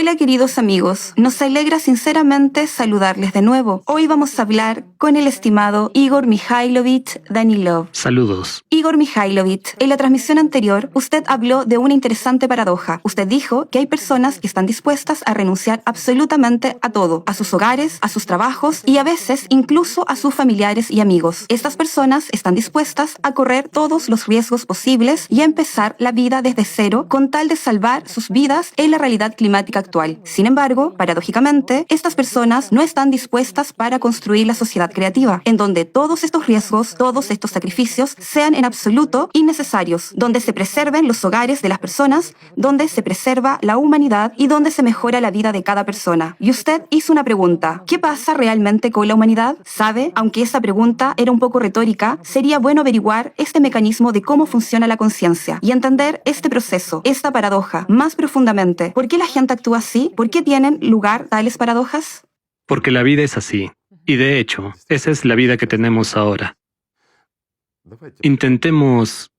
Hola queridos amigos, nos alegra sinceramente saludarles de nuevo. Hoy vamos a hablar con el estimado Igor Mikhailovich Danilov. Saludos. Igor Mikhailovich, en la transmisión anterior usted habló de una interesante paradoja. Usted dijo que hay personas que están dispuestas a renunciar absolutamente a todo, a sus hogares, a sus trabajos y a veces incluso a sus familiares y amigos. Estas personas están dispuestas a correr todos los riesgos posibles y a empezar la vida desde cero con tal de salvar sus vidas en la realidad climática actual. Sin embargo, paradójicamente, estas personas no están dispuestas para construir la sociedad creativa, en donde todos estos riesgos, todos estos sacrificios sean en absoluto innecesarios, donde se preserven los hogares de las personas, donde se preserva la humanidad y donde se mejora la vida de cada persona. Y usted hizo una pregunta: ¿qué pasa realmente con la humanidad? ¿Sabe? Aunque esa pregunta era un poco retórica, sería bueno averiguar este mecanismo de cómo funciona la conciencia y entender este proceso, esta paradoja, más profundamente. ¿Por qué la gente actúa así? ¿Por qué tienen lugar tales paradojas? Porque la vida es así. Y de hecho, esa es la vida que tenemos ahora. Intentemos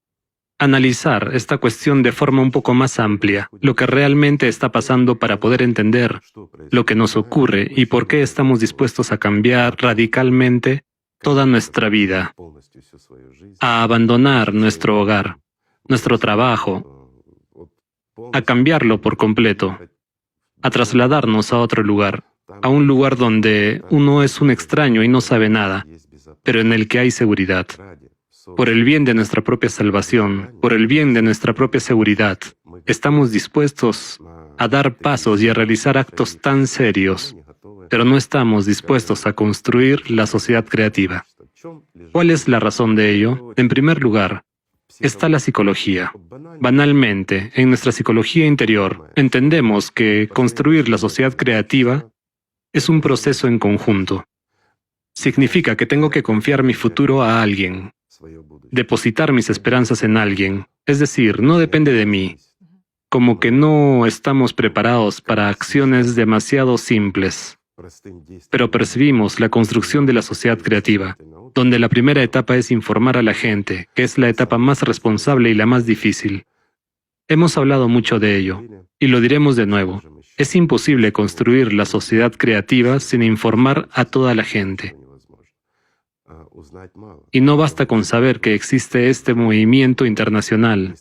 analizar esta cuestión de forma un poco más amplia, lo que realmente está pasando para poder entender lo que nos ocurre y por qué estamos dispuestos a cambiar radicalmente toda nuestra vida, a abandonar nuestro hogar, nuestro trabajo, a cambiarlo por completo, a trasladarnos a otro lugar, a un lugar donde uno es un extraño y no sabe nada, pero en el que hay seguridad. Por el bien de nuestra propia salvación, por el bien de nuestra propia seguridad, estamos dispuestos a dar pasos y a realizar actos tan serios, pero no estamos dispuestos a construir la sociedad creativa. ¿Cuál es la razón de ello? En primer lugar, está la psicología. Banalmente, en nuestra psicología interior, entendemos que construir la sociedad creativa es un proceso en conjunto. Significa que tengo que confiar mi futuro a alguien, depositar mis esperanzas en alguien, es decir, no depende de mí. Como que no estamos preparados para acciones demasiado simples. Pero percibimos la construcción de la sociedad creativa, donde la primera etapa es informar a la gente, que es la etapa más responsable y la más difícil. Hemos hablado mucho de ello, y lo diremos de nuevo. Es imposible construir la sociedad creativa sin informar a toda la gente. Y no basta con saber que existe este movimiento internacional,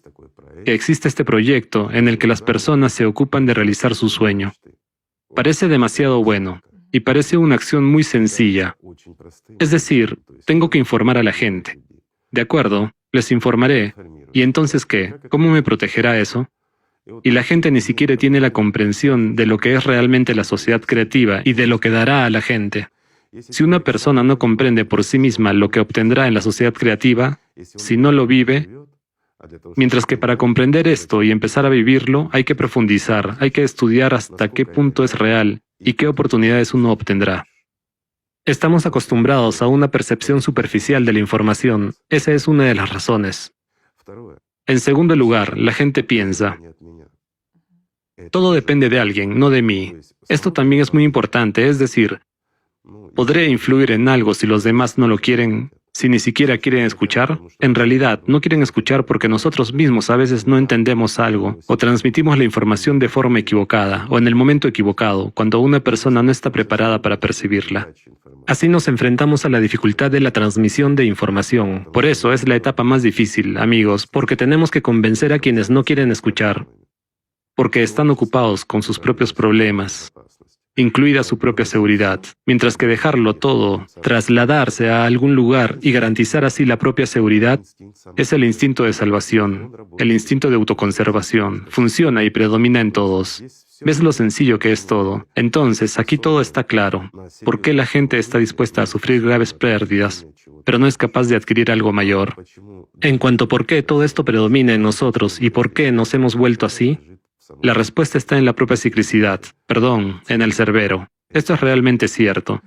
que existe este proyecto en el que las personas se ocupan de realizar su sueño. Parece demasiado bueno, y parece una acción muy sencilla. Es decir, tengo que informar a la gente. De acuerdo, les informaré. ¿Y entonces qué? ¿Cómo me protegerá eso? Y la gente ni siquiera tiene la comprensión de lo que es realmente la sociedad creativa y de lo que dará a la gente. Si una persona no comprende por sí misma lo que obtendrá en la sociedad creativa, si no lo vive, mientras que para comprender esto y empezar a vivirlo, hay que profundizar, hay que estudiar hasta qué punto es real y qué oportunidades uno obtendrá. Estamos acostumbrados a una percepción superficial de la información. Esa es una de las razones. En segundo lugar, la gente piensa: todo depende de alguien, no de mí. Esto también es muy importante, es decir, ¿podré influir en algo si los demás no lo quieren, si ni siquiera quieren escuchar? En realidad, no quieren escuchar porque nosotros mismos a veces no entendemos algo, o transmitimos la información de forma equivocada, o en el momento equivocado, cuando una persona no está preparada para percibirla. Así nos enfrentamos a la dificultad de la transmisión de información. Por eso es la etapa más difícil, amigos, porque tenemos que convencer a quienes no quieren escuchar, porque están ocupados con sus propios problemas, incluida su propia seguridad, mientras que dejarlo todo, trasladarse a algún lugar y garantizar así la propia seguridad, es el instinto de salvación, el instinto de autoconservación, funciona y predomina en todos. ¿Ves lo sencillo que es todo? Entonces, aquí todo está claro. ¿Por qué la gente está dispuesta a sufrir graves pérdidas, pero no es capaz de adquirir algo mayor? En cuanto a por qué todo esto predomina en nosotros y por qué nos hemos vuelto así, la respuesta está en la propia ciclicidad, en el cerbero. Esto es realmente cierto.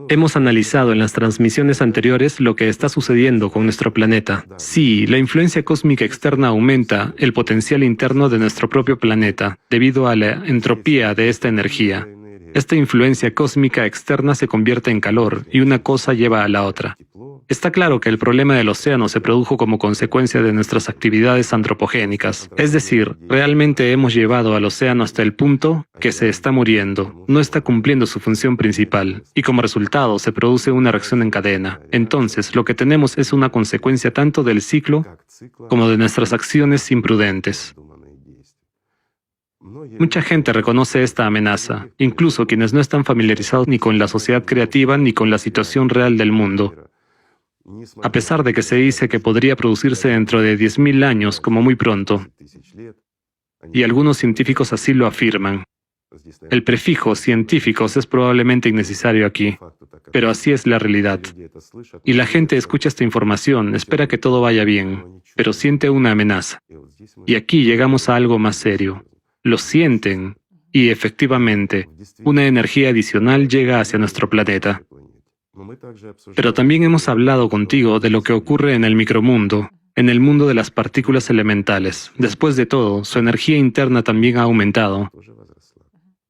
Hemos analizado en las transmisiones anteriores lo que está sucediendo con nuestro planeta. Sí, la influencia cósmica externa aumenta el potencial interno de nuestro propio planeta, debido a la entropía de esta energía. Esta influencia cósmica externa se convierte en calor y una cosa lleva a la otra. Está claro que el problema del océano se produjo como consecuencia de nuestras actividades antropogénicas. Es decir, realmente hemos llevado al océano hasta el punto que se está muriendo, no está cumpliendo su función principal, y como resultado se produce una reacción en cadena. Entonces, lo que tenemos es una consecuencia tanto del ciclo como de nuestras acciones imprudentes. Mucha gente reconoce esta amenaza, incluso quienes no están familiarizados ni con la sociedad creativa ni con la situación real del mundo. A pesar de que se dice que podría producirse dentro de 10.000 años como muy pronto, y algunos científicos así lo afirman. El prefijo científicos es probablemente innecesario aquí, pero así es la realidad. Y la gente escucha esta información, espera que todo vaya bien, pero siente una amenaza. Y aquí llegamos a algo más serio. Lo sienten, y efectivamente, una energía adicional llega hacia nuestro planeta. Pero también hemos hablado contigo de lo que ocurre en el micromundo, en el mundo de las partículas elementales. Después de todo, su energía interna también ha aumentado.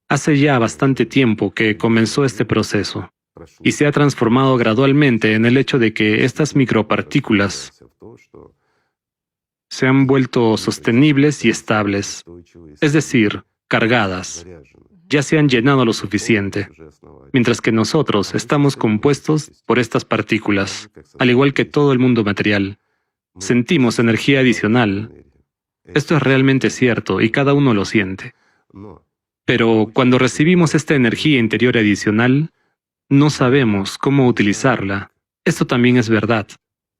Hace ya bastante tiempo que comenzó este proceso, y se ha transformado gradualmente en el hecho de que estas micropartículas se han vuelto sostenibles y estables, es decir, cargadas. Ya se han llenado lo suficiente, mientras que nosotros estamos compuestos por estas partículas, al igual que todo el mundo material. Sentimos energía adicional. Esto es realmente cierto y cada uno lo siente. Pero cuando recibimos esta energía interior adicional, no sabemos cómo utilizarla. Esto también es verdad.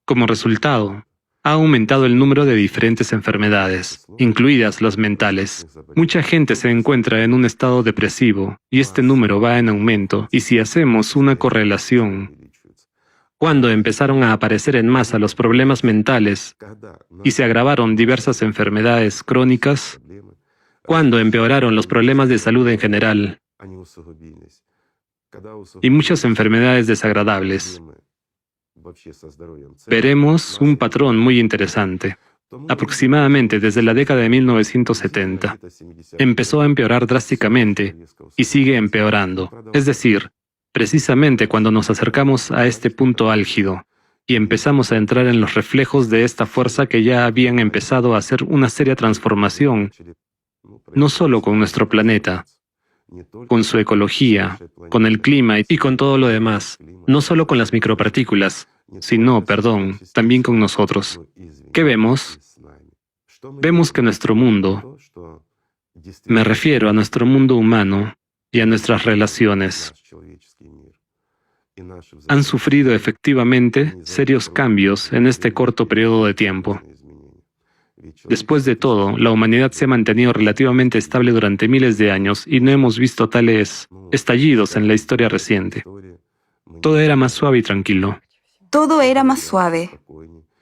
Como resultado, ha aumentado el número de diferentes enfermedades, incluidas las mentales. Mucha gente se encuentra en un estado depresivo y este número va en aumento. Y si hacemos una correlación, cuando empezaron a aparecer en masa los problemas mentales y se agravaron diversas enfermedades crónicas, cuando empeoraron los problemas de salud en general y muchas enfermedades desagradables, veremos un patrón muy interesante. Aproximadamente desde la década de 1970, empezó a empeorar drásticamente y sigue empeorando. Es decir, precisamente cuando nos acercamos a este punto álgido y empezamos a entrar en los reflejos de esta fuerza que ya habían empezado a hacer una seria transformación, no solo con nuestro planeta, con su ecología, con el clima y con todo lo demás, no solo con las micropartículas, sino, también con nosotros. ¿Qué vemos? Vemos que nuestro mundo, me refiero a nuestro mundo humano y a nuestras relaciones, han sufrido efectivamente serios cambios en este corto periodo de tiempo. Después de todo, la humanidad se ha mantenido relativamente estable durante miles de años y no hemos visto tales estallidos en la historia reciente. Todo era más suave y tranquilo. Todo era más suave.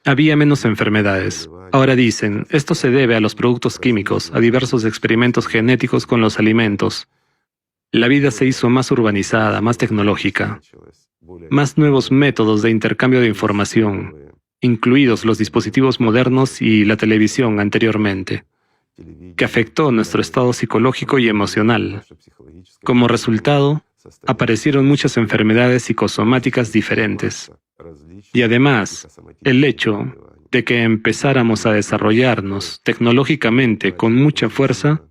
Había menos enfermedades. Ahora dicen, esto se debe a los productos químicos, a diversos experimentos genéticos con los alimentos. La vida se hizo más urbanizada, más tecnológica, más nuevos métodos de intercambio de información, incluidos los dispositivos modernos y la televisión anteriormente, que afectó nuestro estado psicológico y emocional. Como resultado, aparecieron muchas enfermedades psicosomáticas diferentes. Y además, el hecho de que empezáramos a desarrollarnos tecnológicamente con mucha fuerza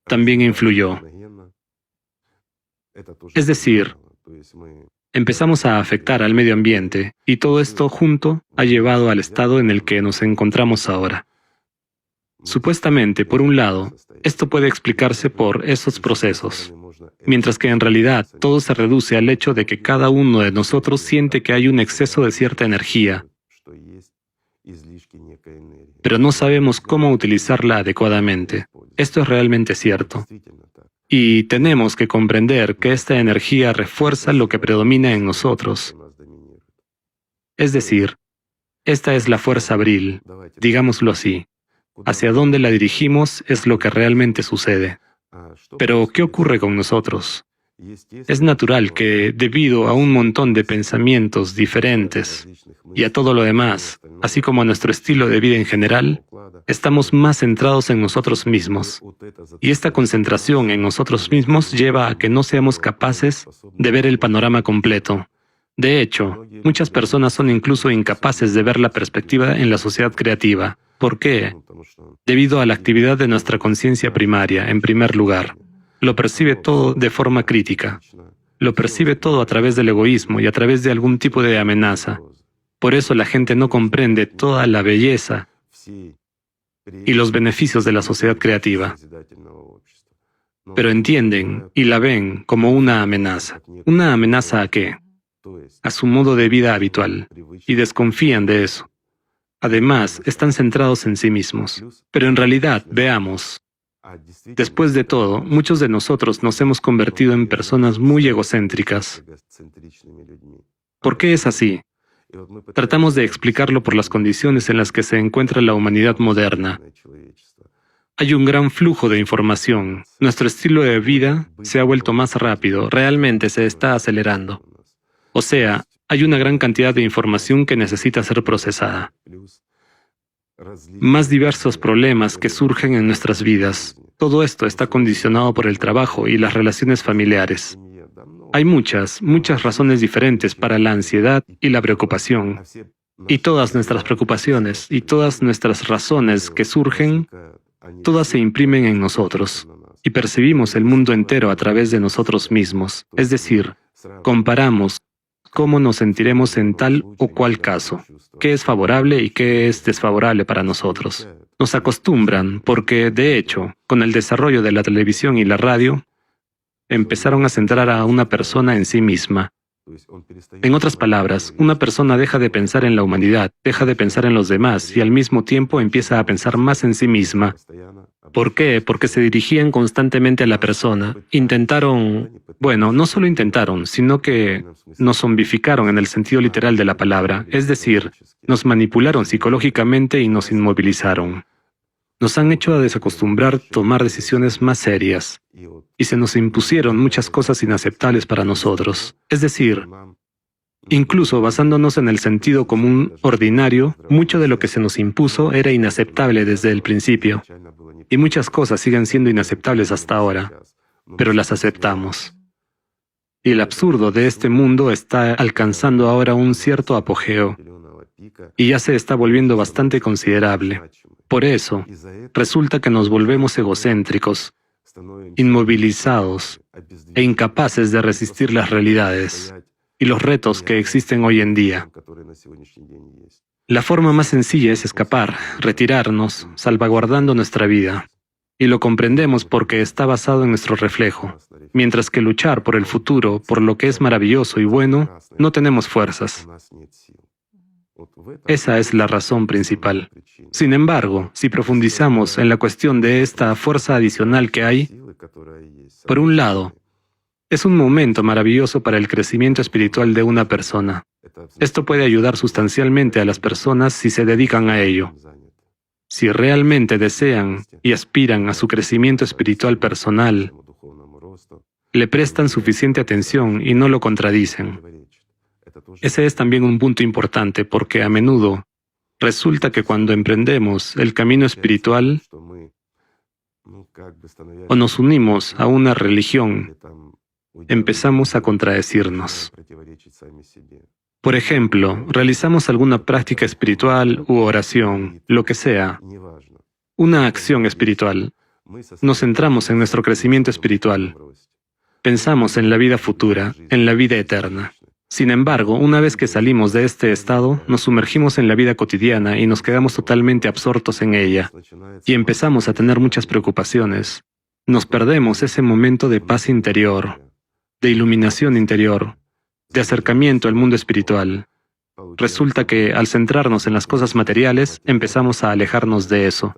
también influyó. Es decir, empezamos a afectar al medio ambiente y todo esto junto ha llevado al estado en el que nos encontramos ahora. Supuestamente, por un lado, esto puede explicarse por esos procesos, mientras que en realidad todo se reduce al hecho de que cada uno de nosotros siente que hay un exceso de cierta energía, pero no sabemos cómo utilizarla adecuadamente. Esto es realmente cierto. Y tenemos que comprender que esta energía refuerza lo que predomina en nosotros. Es decir, esta es la fuerza Abril, digámoslo así. Hacia dónde la dirigimos es lo que realmente sucede. Pero, ¿qué ocurre con nosotros? Es natural que, debido a un montón de pensamientos diferentes y a todo lo demás, así como a nuestro estilo de vida en general, estamos más centrados en nosotros mismos. Y esta concentración en nosotros mismos lleva a que no seamos capaces de ver el panorama completo. De hecho, muchas personas son incluso incapaces de ver la perspectiva en la sociedad creativa. ¿Por qué? Debido a la actividad de nuestra conciencia primaria, en primer lugar. Lo percibe todo de forma crítica. Lo percibe todo a través del egoísmo y a través de algún tipo de amenaza. Por eso la gente no comprende toda la belleza y los beneficios de la sociedad creativa. Pero entienden y la ven como una amenaza. ¿Una amenaza a qué? A su modo de vida habitual. Y desconfían de eso. Además, están centrados en sí mismos. Pero en realidad, veamos. Después de todo, muchos de nosotros nos hemos convertido en personas muy egocéntricas. ¿Por qué es así? Tratamos de explicarlo por las condiciones en las que se encuentra la humanidad moderna. Hay un gran flujo de información. Nuestro estilo de vida se ha vuelto más rápido, realmente se está acelerando. O sea, hay una gran cantidad de información que necesita ser procesada. Más diversos problemas que surgen en nuestras vidas. Todo esto está condicionado por el trabajo y las relaciones familiares. Hay muchas razones diferentes para la ansiedad y la preocupación. Y todas nuestras preocupaciones y todas nuestras razones que surgen, todas se imprimen en nosotros. Y percibimos el mundo entero a través de nosotros mismos. Es decir, comparamos cómo nos sentiremos en tal o cual caso, qué es favorable y qué es desfavorable para nosotros. Nos acostumbran porque, de hecho, con el desarrollo de la televisión y la radio, empezaron a centrar a una persona en sí misma. En otras palabras, una persona deja de pensar en la humanidad, deja de pensar en los demás y al mismo tiempo empieza a pensar más en sí misma. ¿Por qué? Porque se dirigían constantemente a la persona. No solo intentaron, sino que nos zombificaron en el sentido literal de la palabra, es decir, nos manipularon psicológicamente y nos inmovilizaron. Nos han hecho a desacostumbrar tomar decisiones más serias, y se nos impusieron muchas cosas inaceptables para nosotros. Es decir, incluso basándonos en el sentido común ordinario, mucho de lo que se nos impuso era inaceptable desde el principio. Y muchas cosas siguen siendo inaceptables hasta ahora, pero las aceptamos. Y el absurdo de este mundo está alcanzando ahora un cierto apogeo, y ya se está volviendo bastante considerable. Por eso, resulta que nos volvemos egocéntricos, inmovilizados e incapaces de resistir las realidades y los retos que existen hoy en día. La forma más sencilla es escapar, retirarnos, salvaguardando nuestra vida. Y lo comprendemos porque está basado en nuestro reflejo. Mientras que luchar por el futuro, por lo que es maravilloso y bueno, no tenemos fuerzas. Esa es la razón principal. Sin embargo, si profundizamos en la cuestión de esta fuerza adicional que hay, por un lado, es un momento maravilloso para el crecimiento espiritual de una persona. Esto puede ayudar sustancialmente a las personas si se dedican a ello. Si realmente desean y aspiran a su crecimiento espiritual personal, le prestan suficiente atención y no lo contradicen. Ese es también un punto importante porque a menudo resulta que cuando emprendemos el camino espiritual o nos unimos a una religión, empezamos a contradecirnos. Por ejemplo, realizamos alguna práctica espiritual u oración, lo que sea, una acción espiritual. Nos centramos en nuestro crecimiento espiritual. Pensamos en la vida futura, en la vida eterna. Sin embargo, una vez que salimos de este estado, nos sumergimos en la vida cotidiana y nos quedamos totalmente absortos en ella. Y empezamos a tener muchas preocupaciones. Nos perdemos ese momento de paz interior, de iluminación interior, de acercamiento al mundo espiritual. Resulta que, al centrarnos en las cosas materiales, empezamos a alejarnos de eso.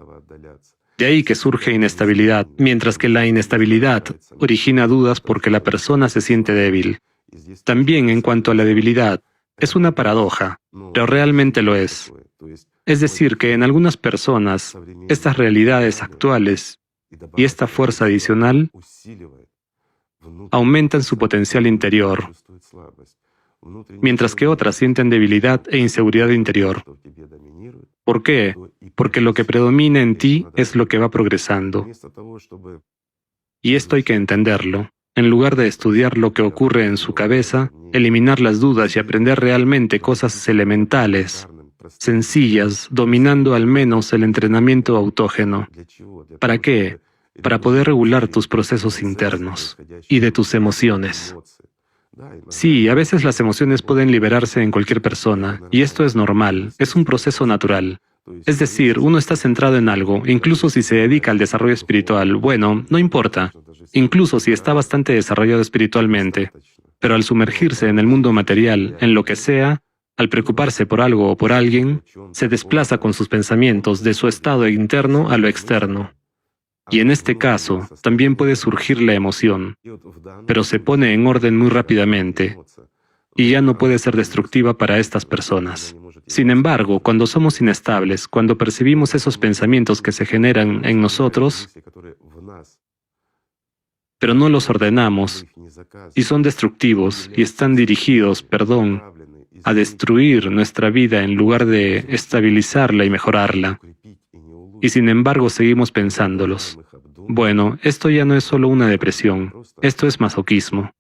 De ahí que surge inestabilidad, mientras que la inestabilidad origina dudas porque la persona se siente débil. También en cuanto a la debilidad, es una paradoja, pero realmente lo es. Es decir, que en algunas personas, estas realidades actuales y esta fuerza adicional aumentan su potencial interior, mientras que otras sienten debilidad e inseguridad interior. ¿Por qué? Porque lo que predomina en ti es lo que va progresando. Y esto hay que entenderlo. En lugar de estudiar lo que ocurre en su cabeza, eliminar las dudas y aprender realmente cosas elementales, sencillas, dominando al menos el entrenamiento autógeno. ¿Para qué? Para poder regular tus procesos internos y de tus emociones. Sí, a veces las emociones pueden liberarse en cualquier persona, y esto es normal, es un proceso natural. Es decir, uno está centrado en algo, incluso si se dedica al desarrollo espiritual, bueno, no importa, incluso si está bastante desarrollado espiritualmente, pero al sumergirse en el mundo material, en lo que sea, al preocuparse por algo o por alguien, se desplaza con sus pensamientos de su estado interno a lo externo. Y en este caso, también puede surgir la emoción, pero se pone en orden muy rápidamente, y ya no puede ser destructiva para estas personas. Sin embargo, cuando somos inestables, cuando percibimos esos pensamientos que se generan en nosotros, pero no los ordenamos, y son destructivos, y están dirigidos, a destruir nuestra vida en lugar de estabilizarla y mejorarla. Y sin embargo seguimos pensándolos. Bueno, esto ya no es solo una depresión, esto es masoquismo.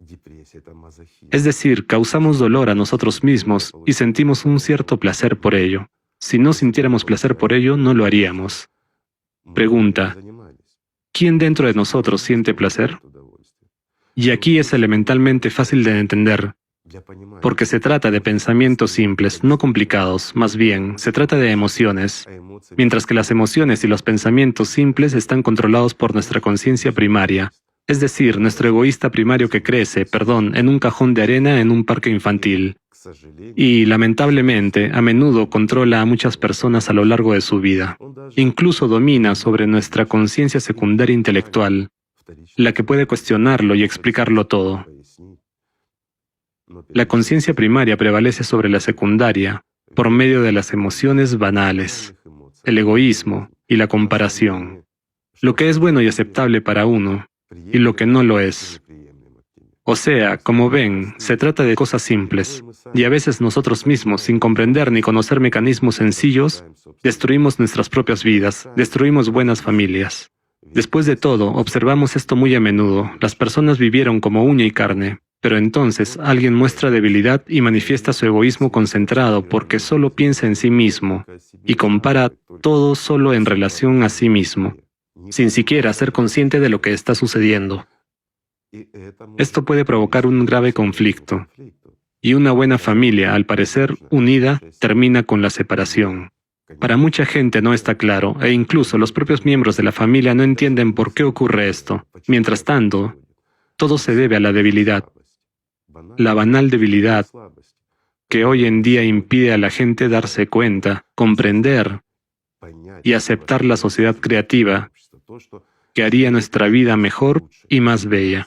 Es decir, causamos dolor a nosotros mismos y sentimos un cierto placer por ello. Si no sintiéramos placer por ello, no lo haríamos. Pregunta: ¿quién dentro de nosotros siente placer? Y aquí es elementalmente fácil de entender, porque se trata de pensamientos simples, no complicados, más bien, se trata de emociones, mientras que las emociones y los pensamientos simples están controlados por nuestra conciencia primaria, es decir, nuestro egoísta primario que crece, en un cajón de arena en un parque infantil. Y, lamentablemente, a menudo controla a muchas personas a lo largo de su vida. Incluso domina sobre nuestra conciencia secundaria intelectual, la que puede cuestionarlo y explicarlo todo. La conciencia primaria prevalece sobre la secundaria por medio de las emociones banales, el egoísmo y la comparación, lo que es bueno y aceptable para uno y lo que no lo es. O sea, como ven, se trata de cosas simples, y a veces nosotros mismos, sin comprender ni conocer mecanismos sencillos, destruimos nuestras propias vidas, destruimos buenas familias. Después de todo, observamos esto muy a menudo, las personas vivieron como uña y carne, pero entonces alguien muestra debilidad y manifiesta su egoísmo concentrado porque solo piensa en sí mismo y compara todo solo en relación a sí mismo, sin siquiera ser consciente de lo que está sucediendo. Esto puede provocar un grave conflicto, y una buena familia, al parecer unida, termina con la separación. Para mucha gente no está claro, e incluso los propios miembros de la familia no entienden por qué ocurre esto. Mientras tanto, todo se debe a la debilidad, la banal debilidad que hoy en día impide a la gente darse cuenta, comprender y aceptar la sociedad creativa que haría nuestra vida mejor y más bella.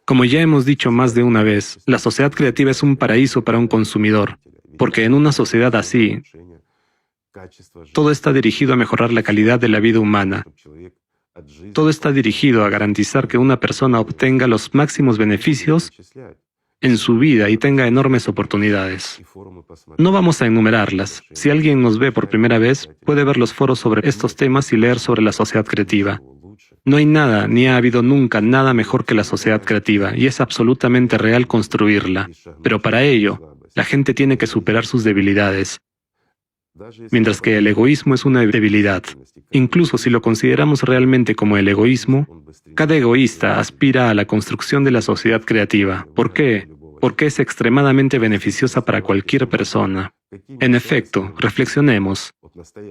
Como ya hemos dicho más de una vez, la sociedad creativa es un paraíso para un consumidor, porque en una sociedad así, todo está dirigido a mejorar la calidad de la vida humana. Todo está dirigido a garantizar que una persona obtenga los máximos beneficios en su vida y tenga enormes oportunidades. No vamos a enumerarlas. Si alguien nos ve por primera vez, puede ver los foros sobre estos temas y leer sobre la sociedad creativa. No hay nada, ni ha habido nunca nada mejor que la sociedad creativa, y es absolutamente real construirla. Pero para ello, la gente tiene que superar sus debilidades. Mientras que el egoísmo es una debilidad. Incluso si lo consideramos realmente como el egoísmo, cada egoísta aspira a la construcción de la sociedad creativa. ¿Por qué? Porque es extremadamente beneficiosa para cualquier persona. En efecto, reflexionemos.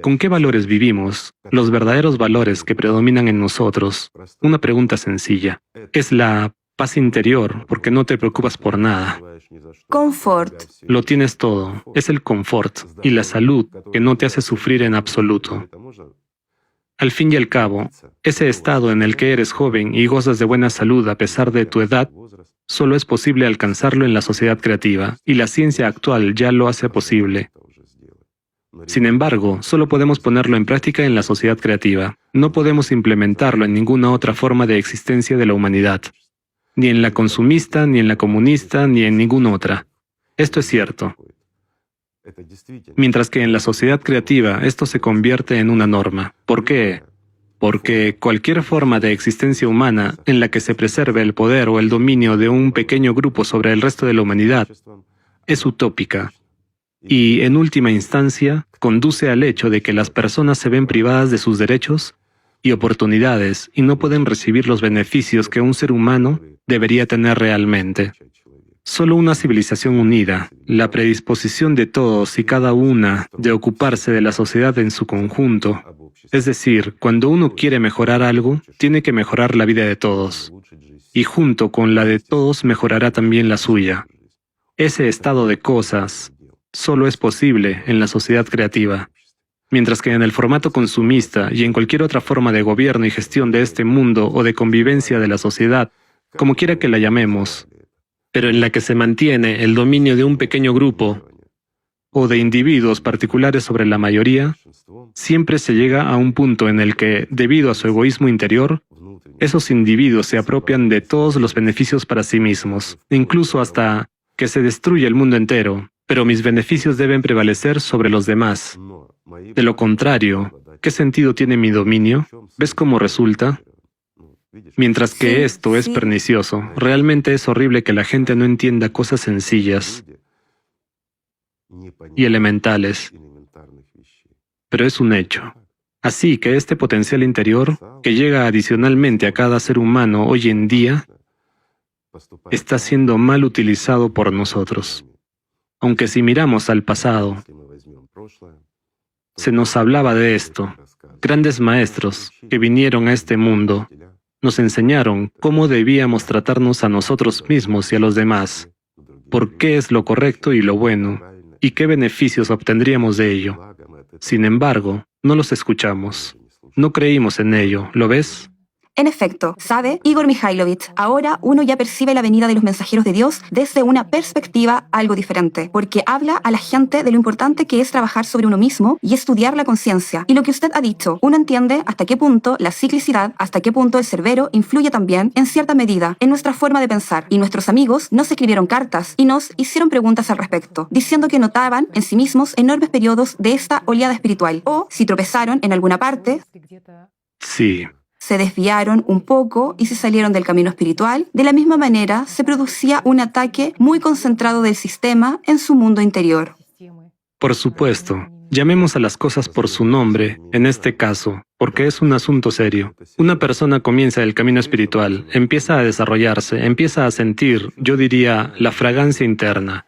¿Con qué valores vivimos? Los verdaderos valores que predominan en nosotros. Una pregunta sencilla. ¿Es la paz interior porque no te preocupas por nada? Confort. Lo tienes todo. Es el confort y la salud que no te hace sufrir en absoluto. Al fin y al cabo, ese estado en el que eres joven y gozas de buena salud a pesar de tu edad, solo es posible alcanzarlo en la sociedad creativa, y la ciencia actual ya lo hace posible. Sin embargo, solo podemos ponerlo en práctica en la sociedad creativa. No podemos implementarlo en ninguna otra forma de existencia de la humanidad. ni en la consumista, ni en la comunista, ni en ninguna otra. Esto es cierto. Mientras que en la sociedad creativa esto se convierte en una norma. ¿Por qué? Porque cualquier forma de existencia humana en la que se preserve el poder o el dominio de un pequeño grupo sobre el resto de la humanidad es utópica y, en última instancia, conduce al hecho de que las personas se ven privadas de sus derechos y oportunidades y no pueden recibir los beneficios que un ser humano debería tener realmente. Solo una civilización unida, la predisposición de todos y cada una de ocuparse de la sociedad en su conjunto, es decir, cuando uno quiere mejorar algo, tiene que mejorar la vida de todos, y junto con la de todos mejorará también la suya. Ese estado de cosas solo es posible en la sociedad creativa, mientras que en el formato consumista y en cualquier otra forma de gobierno y gestión de este mundo o de convivencia de la sociedad, como quiera que la llamemos, pero en la que se mantiene el dominio de un pequeño grupo o de individuos particulares sobre la mayoría, siempre se llega a un punto en el que, debido a su egoísmo interior, esos individuos se apropian de todos los beneficios para sí mismos, incluso hasta que se destruye el mundo entero, pero mis beneficios deben prevalecer sobre los demás. De lo contrario, ¿qué sentido tiene mi dominio? ¿Ves cómo resulta? Mientras que esto es pernicioso, realmente es horrible que la gente no entienda cosas sencillas y elementales, pero es un hecho. Así que este potencial interior, que llega adicionalmente a cada ser humano hoy en día, está siendo mal utilizado por nosotros. Aunque si miramos al pasado, se nos hablaba de esto. Grandes maestros que vinieron a este mundo nos enseñaron cómo debíamos tratarnos a nosotros mismos y a los demás, por qué es lo correcto y lo bueno, y qué beneficios obtendríamos de ello. Sin embargo, no los escuchamos. No creímos en ello, ¿lo ves? En efecto, ¿sabe, Igor Mikhailovich? Ahora uno ya percibe la venida de los mensajeros de Dios desde una perspectiva algo diferente, porque habla a la gente de lo importante que es trabajar sobre uno mismo y estudiar la conciencia. Y lo que usted ha dicho, uno entiende hasta qué punto la ciclicidad, hasta qué punto el cerbero influye también, en cierta medida, en nuestra forma de pensar. Y nuestros amigos nos escribieron cartas y nos hicieron preguntas al respecto, diciendo que notaban en sí mismos enormes periodos de esta oleada espiritual, o si tropezaron en alguna parte, Sí. se desviaron un poco y se salieron del camino espiritual. De la misma manera, se producía un ataque muy concentrado del sistema en su mundo interior. Por supuesto, llamemos a las cosas por su nombre, en este caso, porque es un asunto serio. Una persona comienza el camino espiritual, empieza a desarrollarse, empieza a sentir, yo diría, la fragancia interna.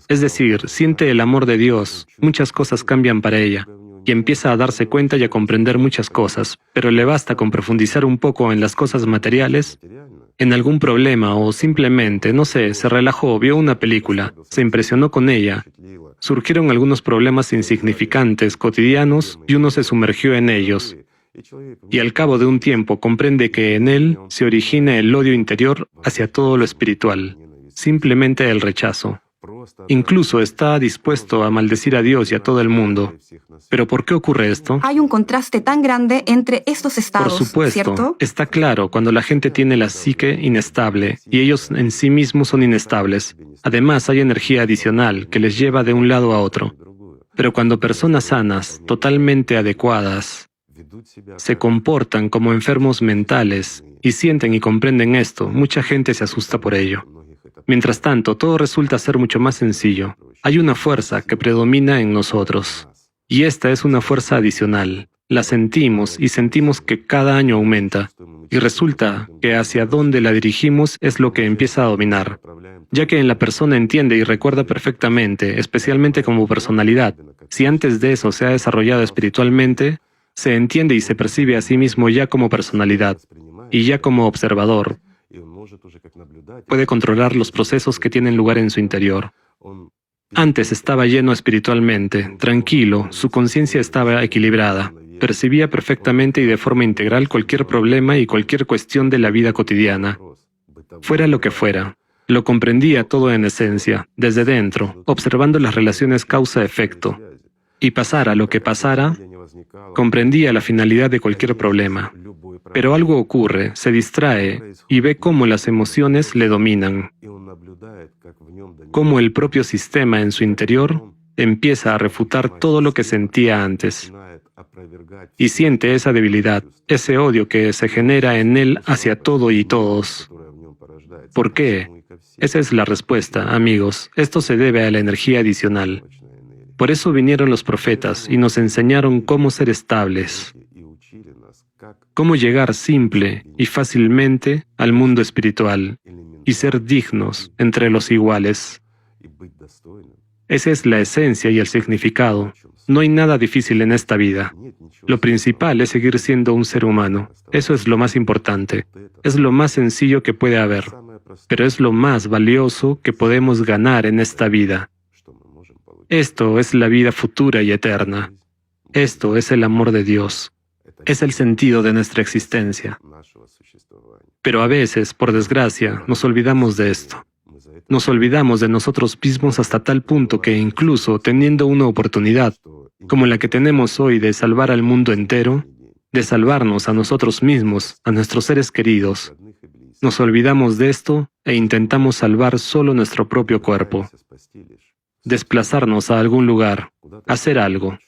Es decir, siente el amor de Dios, muchas cosas cambian para ella. Y empieza a darse cuenta y a comprender muchas cosas, pero le basta con profundizar un poco en las cosas materiales, en algún problema o simplemente, no sé, se relajó, vio una película, se impresionó con ella, surgieron algunos problemas insignificantes, cotidianos, y uno se sumergió en ellos. Y al cabo de un tiempo comprende que en él se origina el odio interior hacia todo lo espiritual, simplemente el rechazo. Incluso está dispuesto a maldecir a Dios y a todo el mundo. ¿Pero por qué ocurre esto? Hay un contraste tan grande entre estos Por estados, supuesto, ¿cierto? está claro cuando la gente tiene la psique inestable y ellos en sí mismos son inestables. Además, hay energía adicional que les lleva de un lado a otro. Pero cuando personas sanas, totalmente adecuadas, se comportan como enfermos mentales y sienten y comprenden esto, mucha gente se asusta por ello. Mientras tanto, todo resulta ser mucho más sencillo. Hay una fuerza que predomina en nosotros. Y esta es una fuerza adicional. La sentimos y sentimos que cada año aumenta. Y resulta que hacia dónde la dirigimos es lo que empieza a dominar. Ya que en la persona entiende y recuerda perfectamente, especialmente como personalidad, si antes de eso se ha desarrollado espiritualmente, se entiende y se percibe a sí mismo ya como personalidad, y ya como observador. Puede controlar los procesos que tienen lugar en su interior. Antes estaba lleno espiritualmente, tranquilo, su conciencia estaba equilibrada, percibía perfectamente y de forma integral cualquier problema y cualquier cuestión de la vida cotidiana. Fuera lo que fuera, lo comprendía todo en esencia, desde dentro, observando las relaciones causa-efecto. Y pasara lo que pasara, comprendía la finalidad de cualquier problema. Pero algo ocurre, se distrae y ve cómo las emociones le dominan, cómo el propio sistema en su interior empieza a refutar todo lo que sentía antes. Y siente esa debilidad, ese odio que se genera en él hacia todo y todos. ¿Por qué? Esa es la respuesta, amigos. Esto se debe a la energía adicional. Por eso vinieron los profetas y nos enseñaron cómo ser estables, cómo llegar simple y fácilmente al mundo espiritual y ser dignos entre los iguales. Esa es la esencia y el significado. No hay nada difícil en esta vida. Lo principal es seguir siendo un ser humano. Eso es lo más importante. Es lo más sencillo que puede haber, pero es lo más valioso que podemos ganar en esta vida. Esto es la vida futura y eterna. Esto es el amor de Dios. Es el sentido de nuestra existencia. Pero a veces, por desgracia, nos olvidamos de esto. Nos olvidamos de nosotros mismos hasta tal punto que incluso teniendo una oportunidad, como la que tenemos hoy de salvar al mundo entero, de salvarnos a nosotros mismos, a nuestros seres queridos, nos olvidamos de esto e intentamos salvar solo nuestro propio cuerpo. Desplazarnos a algún lugar, hacer algo.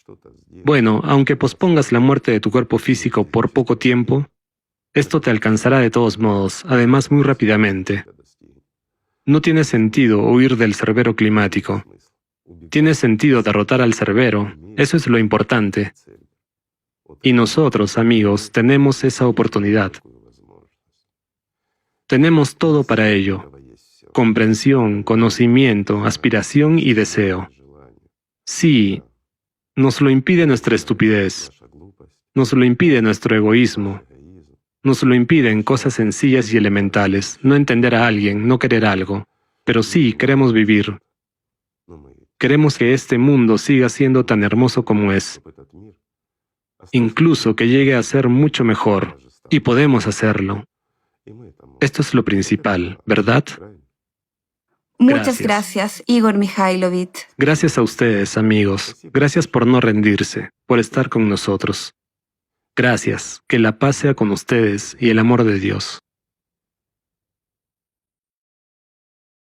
Bueno, aunque pospongas la muerte de tu cuerpo físico por poco tiempo, esto te alcanzará de todos modos, además muy rápidamente. No tiene sentido huir del Cerbero climático. Tiene sentido derrotar al Cerbero, eso es lo importante. Y nosotros, amigos, tenemos esa oportunidad. Tenemos todo para ello. Comprensión, conocimiento, aspiración y deseo. Sí, nos lo impide nuestra estupidez. Nos lo impide nuestro egoísmo. Nos lo impiden cosas sencillas y elementales, no entender a alguien, no querer algo. Pero sí, queremos vivir. Queremos que este mundo siga siendo tan hermoso como es. Incluso que llegue a ser mucho mejor. Y podemos hacerlo. Esto es lo principal, ¿verdad? Muchas gracias, Igor Mikhailovich. Gracias a ustedes, amigos. Gracias por no rendirse, por estar con nosotros. Gracias. Que la paz sea con ustedes y el amor de Dios.